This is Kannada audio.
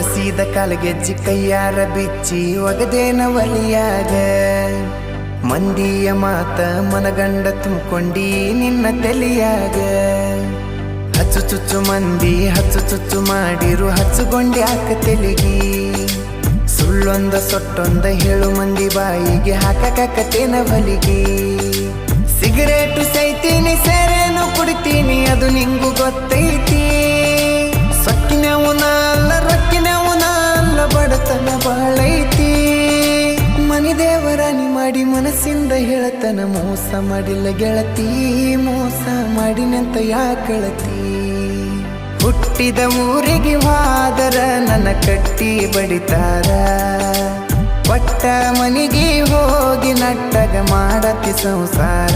ತೋರಿಸಿದ ಕಾಲಗೆಜ್ಜಿ ಕೈಯಾರ ಬಿಚ್ಚಿ ಒಗದೇನ ಒಲಿಯಾಗ ಮಂದಿಯ ಮಾತ ಮನಗಂಡ ತುಂಬ್ಕೊಂಡಿ ನಿನ್ನ ತಲಿಯಾಗ ಹಚ್ಚು ಚುಚ್ಚು ಮಂದಿ ಹಚ್ಚು ಚುಚ್ಚು ಮಾಡಿರು ಹಚ್ಚುಗೊಂಡಿ ಹಾಕ ತೆಲಿಗಿ ಸುಳ್ಳೊಂದ ಸೊಟ್ಟೊಂದ ಹೇಳು ಮಂದಿ ಬಾಯಿಗೆ ಹಾಕಕತ್ತೇನ ಬಲಿಗಿ ಸಿಗರೇಟು ಸೈತೀನಿ ಸೇರೇನು ಕುಡಿತೀನಿ ಅದು ನಿಂಗು ಗೊತ್ತೈತಿ ಸೊಕ್ಕಿನವನ ಅಲ್ಲ ರೊಕ್ಕಿನವನ ಅಲ್ಲ ಬಡತನ ಬಾಳೈತಿ ಮನಿ ದೇವರಾಣಿ ಮಾಡಿ ಮನಸ್ಸಿಂದ ಹೇಳತನ ಮೋಸ ಮಾಡಿಲ್ಲ ಗೆಳತಿ ಮೋಸ ಮಾಡಿನಂತ ಯಾಕಳತಿ ಹುಟ್ಟಿದ ಊರಿಗೆ ಹೋದರ ನನ್ನ ಕಟ್ಟಿ ಬಡಿತಾರ ಪಟ್ಟ ಮನಿಗೆ ಹೋಗಿ ನಟ್ಟಗ ಮಾಡತಿ ಸಂಸಾರ